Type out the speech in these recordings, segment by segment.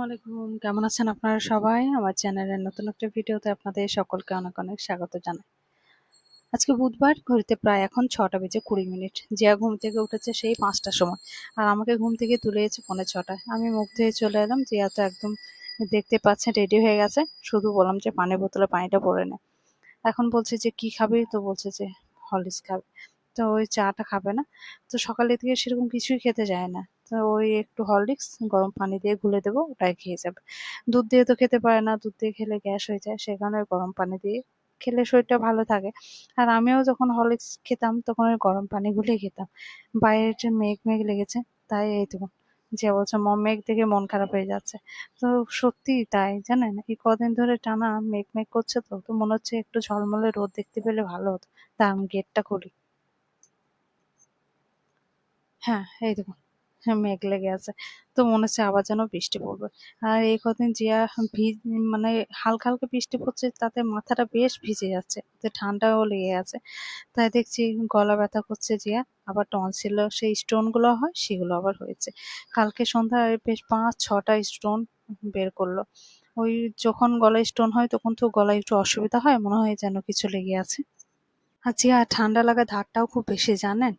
আসসালামু আলাইকুম। কেমন আছেন আপনারা সবাই? আমার চ্যানেলের নতুন একটা ভিডিওতে আপনাদের সকলকে অনেক অনেক স্বাগত জানাই। আজকে বুধবার, ঘড়িতে প্রায় এখন 6টা বেজে 20 মিনিট। জিয়া ঘুম থেকে উঠেছে সেই 5টার সময়, আর আমাকে ঘুম থেকে তুলেছে 5:45। আমি মুখ ধুয়ে চলে এলাম। জিয়া তো একদম দেখতে পাচ্ছেন রেডি হয়ে গেছে। শুধু বললাম যে পানির বোতলে পানিটা ভরে নে। এখন বলছে যে কি খাবি, তো বলছে যে হরলিক্স খাবে। তো ওই চাটা খাবে না। তো সকালে থেকে সেরকম কিছুই খেতে যায় না। তো ওই একটু হরলিক্স গরম পানি দিয়ে গুলে দেবো, ওটাই খেয়ে যাবে। দুধ দিয়ে তো খেতে পারে না, দুধ দিয়ে খেলে গ্যাস হয়ে যায়, সে কারণে ওই গরম পানি দিয়ে খেলে শরীরটা ভালো থাকে। আর আমিও যখন হরলিক্স খেতাম তখন ওই গরম পানি গুলেই খেতাম। বাইরে যে মেঘ মেঘ লেগেছে, তাই এই তো যে বলছে মেঘ দেখে মন খারাপ হয়ে যাচ্ছে। তো সত্যি তাই, জানেন এই কদিন ধরে টানা মেঘ মেঘ করছে, তো তো মনে হচ্ছে একটু ঝলমলে রোদ দেখতে পেলে ভালো হতো। তা আমি গেটটা খুলি। হ্যাঁ, এই দেখুন। হ্যাঁ, মেঘ লেগে আছে। তো মনে হচ্ছে আবার যেন বৃষ্টি পড়বে। আর এই কদিন জিয়া মানে হালকা হালকা বৃষ্টি পড়ছে, তাতে মাথাটা বেশ ভিজে যাচ্ছে, তো ঠান্ডাও লেগে আছে। তাই দেখছি গলা ব্যথা করছে জিয়া। আবার টনসিল সেই স্টোন গুলো হয়, সেগুলো আবার হয়েছে। কালকে সন্ধ্যায় বেশ 5-6টা স্টোন বের করলো। ওই যখন গলায় স্টোন হয় তখন তো গলায় একটু অসুবিধা হয়, মনে হয় যেন কিছু লেগে আছে। আচ্ছা, আর ঠান্ডা লাগার ধারটাও খুব বেশি, জানেন।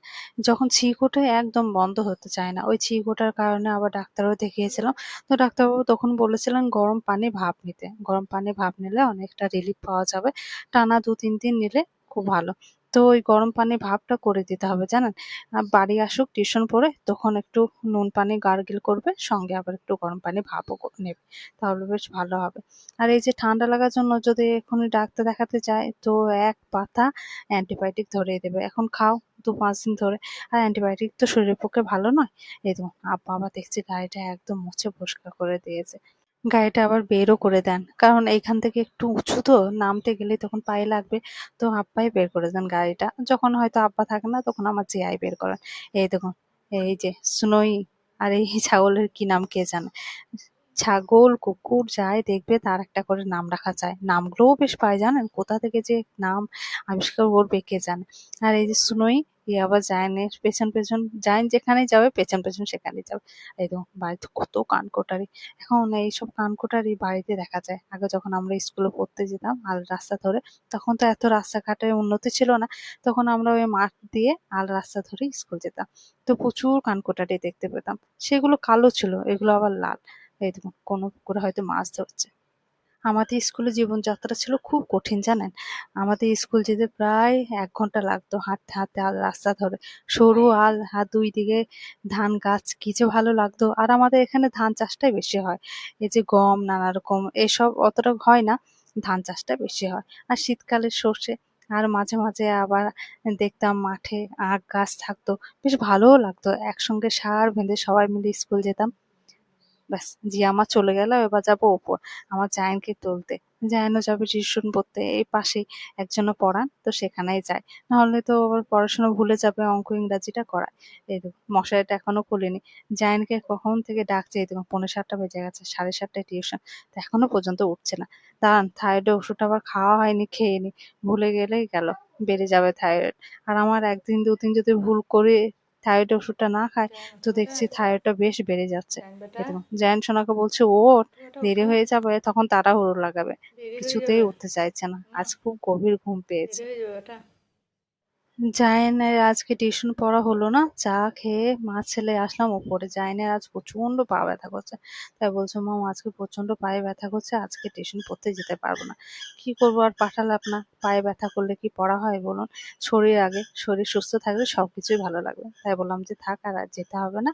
যখন ছিক ওঠে একদম বন্ধ হতে চায় না। ওই ছিক ওঠার কারণে আবার ডাক্তারও দেখিয়েছিলাম। তো ডাক্তারবাবু তখন বলেছিলেন গরম পানি ভাপ নিতে। গরম পানি ভাপ নিলে অনেকটা রিলিফ পাওয়া যাবে। টানা 2-3 দিন নিলে খুব ভালো। তো ওই গরম পানি ভাপটা করে দিতে হবে, জানেন। বাড়ি আসুক টিউশন পড়ে, তখন একটু নুন পানি গার্গিল করবে, সঙ্গে আবার একটু গরম পানি ভাপও নেবে। তাহলে বেশ ভালো হবে। আর এই যে ঠান্ডা লাগার জন্য যদি এখনই ডাক্তার দেখাতে যায়, তো এক পাতা অ্যান্টিবায়োটিক ধরিয়ে দেবে। এখন খাও 2-5 দিন ধরে। আর অ্যান্টিবায়োটিক তো শরীরের পক্ষে ভালো নয়। এই দেখুন আব্বা আবার দেখছি গাড়িটা একদম মুছে পরিষ্কার করে দিয়েছে। গাড়িটা আবার বেরও করে দেন, কারণ এইখান থেকে একটু উঁচু, তো নামতে গেলে তখন পায়ে লাগবে। তো আব্বাই বের করে দেন গাড়িটা। যখন হয়তো আব্বা থাকে না তখন আমার জিয়াই বের করেন। এই দেখুন, এই যে সুনই। আর এই ছাগলের কি নাম কে জানে। ছাগল কুকুর যাই দেখবে তার একটা করে নাম রাখা যায়। নামগুলোও বেশ পায়, জানেন। কোথা থেকে যে নাম আবিষ্কার করবে কে জানে। আর এই যে সুনই, এ আবার জায়ানের পেছন পেছন, জায়ান যেখানেই যাবে পেছন পেছন সেখানেই যাবে। এই তো বাড়িতে কত কানকোটারি। এখন এইসব কানকোটারি বাড়িতে দেখা যায়। আগে যখন আমরা স্কুলে পড়তে যেতাম আল রাস্তা ধরে, তখন তো এত রাস্তাঘাটের উন্নতি ছিল না। তখন আমরা ওই মাঠ দিয়ে আল রাস্তা ধরে স্কুল যেতাম। তো প্রচুর কানকোটারি দেখতে পেতাম। সেগুলো কালো ছিল, এগুলো আবার লাল। এই দেখুন কোনো পুকুরে হয়তো মাছ ধরছে। আমাদের স্কুলের জীবনযাত্রা ছিল খুব কঠিন, জানেন। আমাদের স্কুল যেতে প্রায় 1 ঘন্টা লাগতো হাঁটতে হাঁটতে আল রাস্তা ধরে। সরু আল, আর 2 দিকে ধান গাছ, কি যে ভালো লাগতো। আর আমাদের এখানে ধান চাষটাই বেশি হয়। এই যে গম নানা রকম এসব অতটা হয় না, ধান চাষটা বেশি হয়। আর শীতকালে সর্ষে। আর মাঝে মাঝে আবার দেখতাম মাঠে আখ গাছ থাকতো, বেশ ভালোও লাগতো। একসঙ্গে সার বেঁধে সবাই মিলে স্কুল যেতাম। ব্যাস, জিয়া আমার চলে গেল, এবার যাবো ওপর আমার জায়ানকে তুলতে। জায়ানও যাবে টিউশন পড়তে, এই পাশেই একজনও পড়ান, তো সেখানেই যায়। নাহলে তো আবার পড়াশোনা ভুলে যাবে, অঙ্ক ইংরাজিটা করায়। এই দেখো মশারিটা এখনো খুলিনি। জায়ানকে কখন থেকে ডাকছে, এই দেখো 6:45 বেজে গেছে, 7:30টায় টিউশন, তো এখনো পর্যন্ত উঠছে না। দাঁড়ান, থাইরয়েডের ওষুধটা আবার খাওয়া হয়নি, খেয়ে নি। ভুলে গেলেই গেল, বেড়ে যাবে থাইরয়েড। আর আমার 1 দিন 2 দিন যদি ভুল করে থাইরয়েড ওষুধটা না খায়, তো দেখছি থাইরয়েডটা বেশ বেড়ে যাচ্ছে। এই দেখুন জায়ান সোনাকে বলছে ওঠ, দেরি হয়ে যাবে, তখন তাড়াহুড়ো লাগাবে। কিছুতেই উঠতে চাইছে না। আজ খুব গভীর ঘুম পেয়েছে। জায়ানের আজকে টিউশন পড়া হলো না। চা খেয়ে মা ছেলে আসলাম ওপরে। জায়ানের আজ প্রচন্ড পা ব্যথা করছে। তাই বলছে মা আজকে প্রচন্ড পায়ে ব্যথা করছে, আজকে টিউশন পড়তে যেতে পারবো না। কি করবো, আর পাঠালাম না। পায়ে ব্যথা করলে কি পড়া হয় বলুন। শরীর আগে, শরীর সুস্থ থাকলে সবকিছুই ভালো লাগবে। তাই বললাম যে থাক, আর যেতে হবে না।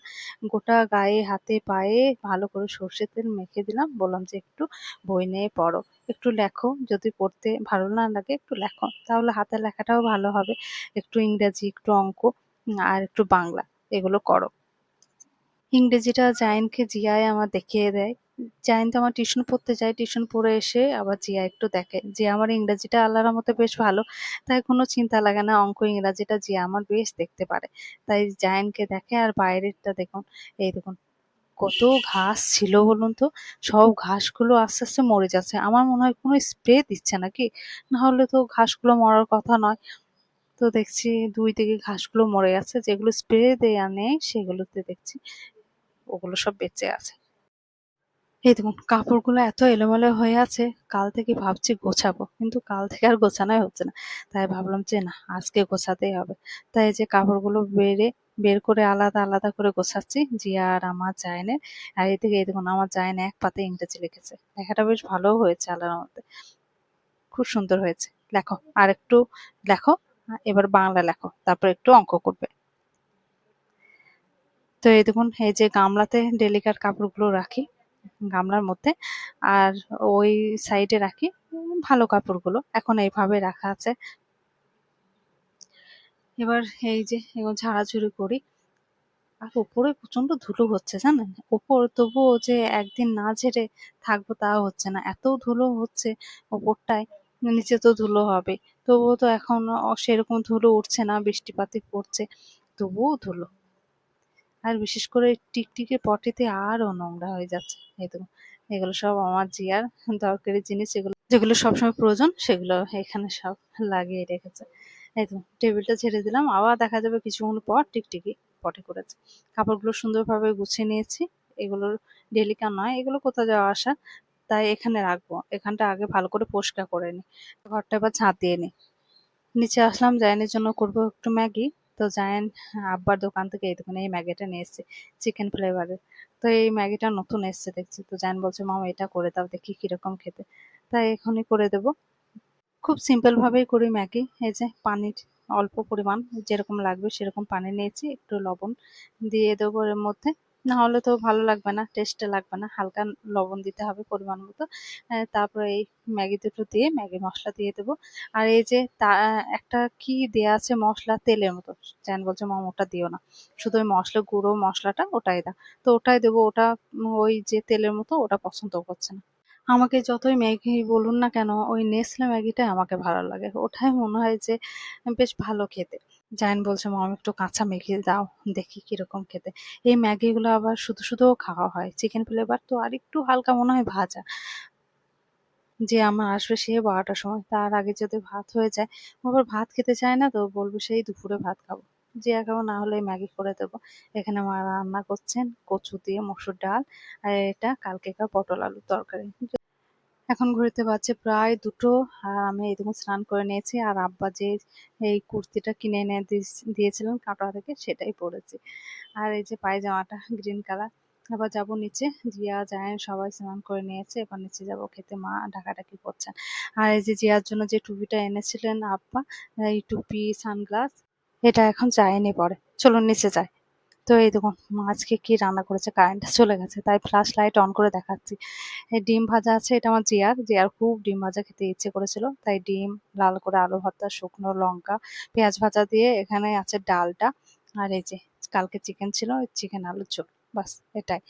গোটা গায়ে হাতে পায়ে ভালো করে সর্ষের তেল মেখে দিলাম, বললাম যে একটু বই নিয়ে পড়ো, একটু লেখো। যদি পড়তে ভালো না লাগে একটু লেখো, তাহলে হাতের লেখাটাও ভালো হবে। একটু ইংরেজি, একটু অঙ্ক, আর একটু বাংলা, এগুলো করো। ইংরেজিটা জায়েনকে জিয়াই আমার দেখিয়ে দেয়। জায়েন তো আমার টিউশন পড়তে যায়, টিউশন পড়ে এসে আবার জিয়া একটু দেখে। জিয়া আমার ইংরেজিটা আল্লাহর রহমতে বেশ ভালো, তাই কোনো চিন্তা লাগে না। অঙ্ক ইংরাজিটা জিয়া আমার বেশ দেখতে পারে। তাই জায়েনকে দেখে। আর বাইরেরটা দেখুন, এই দেখুন কত ঘাস ছিল বলুন তো। সব ঘাসগুলো আস্তে আস্তে মরে যাচ্ছে। আমার মনে হয় কোনো স্প্রে দিচ্ছে নাকি, না হলে তো ঘাসগুলো মরার কথা নয়। তো দেখছি 2 দিকে ঘাসগুলো মরে গেছে, যেগুলো স্প্রে দেয়া নেই সেগুলোতে দেখছি ওগুলো সব বেঁচে আছে। এই দেখুন কাপড়গুলো এত এলোমেলো হয়ে আছে, কাল থেকে ভাবছি গোছাবো, কিন্তু কাল থেকে আর গোছানোই হচ্ছে না। তাই ভাবলাম যে না, আজকে গোছাতেই হবে। তাই এই যে কাপড়গুলো বের করে আলাদা আলাদা করে গোছাচ্ছি, জিয়া আর আমার জায়েনে। আর এদিকে এই দেখুন আমার জায়েন এক পাতে ইংরেজি লিখেছে, লেখাটা বেশ ভালো হয়েছে আল্লাহর মধ্যে, খুব সুন্দর হয়েছে। লেখো, আর একটু লেখো, এবার বাংলা লেখো, তারপর একটু অঙ্ক করবে। তো এই দেখুন এই যে গামলাতে ডেলিকার কাপড়গুলো রাখি গামলার মধ্যে, আর ওই সাইডে রাখি ভালো কাপড়গুলো, এখন এইভাবে রাখা আছে। এবার এই যে এগুলো ঝাড়াঝুড়ি করি। আর উপরে প্রচন্ড ধুলো হচ্ছে জানেন, উপর তবুও যে একদিন না ঝেড়ে থাকবো তা হচ্ছে না, এত ধুলো হচ্ছে ওপরটায়। নিচে তো ধুলো হবে, তবুও তো এখন সেরকম ধুলো উঠছে না, বৃষ্টিপাতি পড়ছে, তবুও ধুলো। আর বিশেষ করে টিকটিকি পটিতে আরো নোংরা হয়ে যাচ্ছে। এই তো, এগুলো সব আমার জিয়ার দরকারি জিনিস, যেগুলো যেগুলো সবসময় প্রয়োজন সেগুলো এখানে সব লাগিয়ে রেখেছে। এই তো টেবিলটা ছেড়ে দিলাম, আবার দেখা যাবে কিছুক্ষণ পর টিকটিকি পটি করেছে। কাপড়গুলো সুন্দরভাবে গুছিয়ে নিয়েছি, এগুলোর ডেলিকা নয়, এগুলো কোথাও যাওয়া আসা, তাই এখানে রাখবো। এখানটা আগে ভালো করে পরিষ্কার করে নিই, ঘরটা এবার ঝাঁট দিয়ে নিই। নিচে আসলাম, জায়ানের জন্য করবো একটু ম্যাগি। তো জায়ান আব্বার দোকান থেকে এই দোকানে এই ম্যাগিটা নিয়ে এসেছে, চিকেন ফ্লেভারের। তো এই ম্যাগিটা নতুন এসছে দেখছি, তো জায়ান বলছে মামা এটা করে দাও দেখি কিরকম খেতে, তাই এখনই করে দেবো। খুব সিম্পল ভাবেই করি ম্যাগি। এই যে পানির অল্প পরিমাণ, যেরকম লাগবে সেরকম পানি নিয়েছি, একটু লবণ দিয়ে দেবো এর মধ্যে, না হলে তো ভালো লাগবে না, টেস্টে লাগবে না, হালকা লবণ দিতে হবে পরিমাণ মতো। তারপরে এই ম্যাগি দুটো দিয়ে ম্যাগি মশলা দিয়ে দেবো। আর এই যে একটা কি দেয়া আছে মশলা তেলের মতো, চ্যান বলছে মাম ওটা দিও না, শুধু ওই মশলা গুঁড়ো মশলাটা ওটাই দাও। তো ওটাই দেবো, ওটা ওই যে তেলের মতো ওটা পছন্দ করছে না। আমাকে যতই ম্যাগি বলুন না কেন, ওই নেসলে ম্যাগিটাই আমাকে ভালো লাগে, ওটাই মনে হয় যে বেশ ভালো খেতে। জায়ান বলছে মাম একটু কাঁচা ম্যাগি দাও দেখি কিরকম খেতে। এই ম্যাগিগুলো আবার শুধু শুধুও খাওয়া হয়, চিকেন ফ্লেভার তো আর একটু হালকা মনে হয় ভাজা। যে আমার আসবে সে 12টার সময়, তার আগে যদি ভাত হয়ে যায়, ও আবার ভাত খেতে চায় না, তো বলবো সেই দুপুরে ভাত খাবো। যে খাবো, না হলে ম্যাগি করে দেবো। এখানে মা রান্না করছেন কচু দিয়ে মসুর ডাল, আর এটা কালকেকার পটল আলুর তরকারি। এখন ঘড়িতে বাজছে প্রায় 2টো, আর আমি এরকম স্নান করে নিয়েছি, আর আব্বা যে এই কুর্তিটা কিনে এনে দিয়েছিলেন কাটোয়া থেকে সেটাই পরেছি। আর এই যে পায়জামাটা গ্রিন কালার। আবার যাব নিচে, জিয়া জায়ান সবাই স্নান করে নিয়েছে, এবার নিচে যাব খেতে, মা ডাকাডাকি করছেন। আর এই যে জিয়ার জন্য যে টুপিটা এনেছিলেন আব্বা, এই টুপি সানগ্লাস, এটা এখন যায়নি পরে, চলুন নিচে যাই। তো এই দেখুন মা আজকে কি রান্না করেছে, কারেন্টটা চলে গেছে তাই ফ্ল্যাশ লাইট অন করে দেখাচ্ছি। এই ডিম ভাজা আছে, এটা আমার জিয়ার খুব ডিম ভাজা খেতে ইচ্ছে করেছিল, তাই ডিম, লাল করে আলু ভর্তা, শুকনো লঙ্কা, পেঁয়াজ ভাজা দিয়ে এখানে আছে ডালটা। আর এই যে কালকে চিকেন ছিল, চিকেন আলুর ঝোল, বাস এটাই।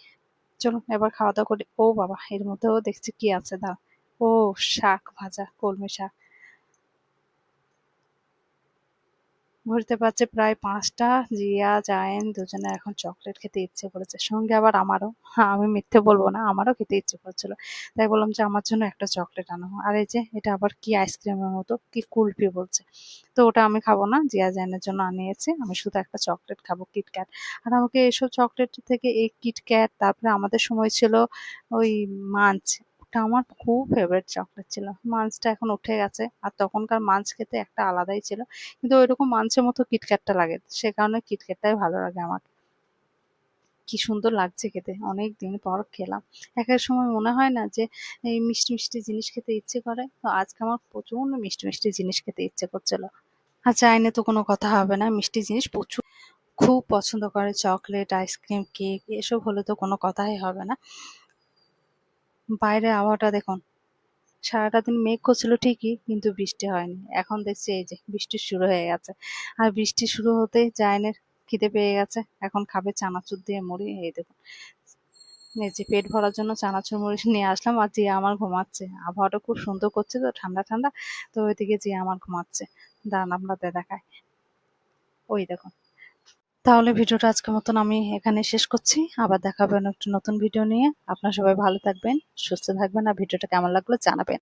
চলুন এবার খাওয়া দাওয়া করি। ও বাবা, এর মধ্যেও দেখছি কি আছে, দাও। ও, শাক ভাজা, কলমি শাক। ঘুরতে পারছে প্রায় 5টা। জিয়া জায়েন দুজনে এখন চকলেট খেতে ইচ্ছে করেছে, সঙ্গে আবার আমারও। হ্যাঁ, আমি মিথ্যে বলবো না, আমারও খেতে ইচ্ছে করছিল। তাই বললাম যে আমার জন্য একটা চকলেট আনো। আর এই যে এটা আবার কি আইসক্রিমের মতো কি কুলফি বলছে, তো ওটা আমি খাবো না, জিয়া জায়েনের জন্য আনিয়েছে, আমি শুধু একটা চকলেট খাবো, কিটক্যাট। আর আমাকে এসব চকলেট থেকে এই কিটক্যাট, তারপরে আমাদের সময় ছিল ওই মাঞ্চ, ওটা আমার খুব ফেভারিট চকলেট ছিল। মাঞ্চটা এখন উঠে গেছে, আর তখনকার মাঞ্চ খেতে একটা আলাদাই ছিল, কিন্তু ওইরকম মাঞ্চের মতো কিটক্যাটটা লাগে, সে কারণে কিটক্যাটটাই ভালো লাগে আমার। কি সুন্দর লাগছে খেতে, অনেক দিন পর খেলাম। এক এক সময় মনে হয় না যে এই মিষ্টি মিষ্টি জিনিস খেতে ইচ্ছে করে, তো আজকে আমার প্রচন্ড মিষ্টি মিষ্টি জিনিস খেতে ইচ্ছে করছিল। আর চাইলে তো কোনো কথা হবে না, মিষ্টি জিনিস প্রচুর খুব পছন্দ করে, চকলেট, আইসক্রিম, কেক এসব হলে তো কোনো কথাই হবে না। বাইরে আবহাওয়াটা দেখুন, সারাটা দিন মেঘ করছিল ঠিকই, কিন্তু বৃষ্টি হয়নি। এখন দেখছি এই যে বৃষ্টি শুরু হয়ে গেছে, আর বৃষ্টি শুরু হতেই জায়নের খিদে পেয়ে গেছে, এখন খাবে চানাচুর দিয়ে মুড়ি। এই দেখুন, এই যে পেট ভরার জন্য চানাচুর মুড়ি নিয়ে আসলাম, আর জিয়া আমার ঘুমাচ্ছে, আবহাওয়াটা খুব সুন্দর করছে তো, ঠান্ডা ঠান্ডা। তো ওইদিকে জিয়া আমার ঘুমাচ্ছে, দাঁড়ান আপনাদের দেখায়, ওই দেখুন। তাহলে ভিডিওটা আজকের মতন আমি এখানে শেষ করছি, আবার দেখা হবে একটা নতুন ভিডিও নিয়ে। আপনারা সবাই ভালো থাকবেন, সুস্থ থাকবেন, আর ভিডিওটা কেমন লাগলো জানাবেন।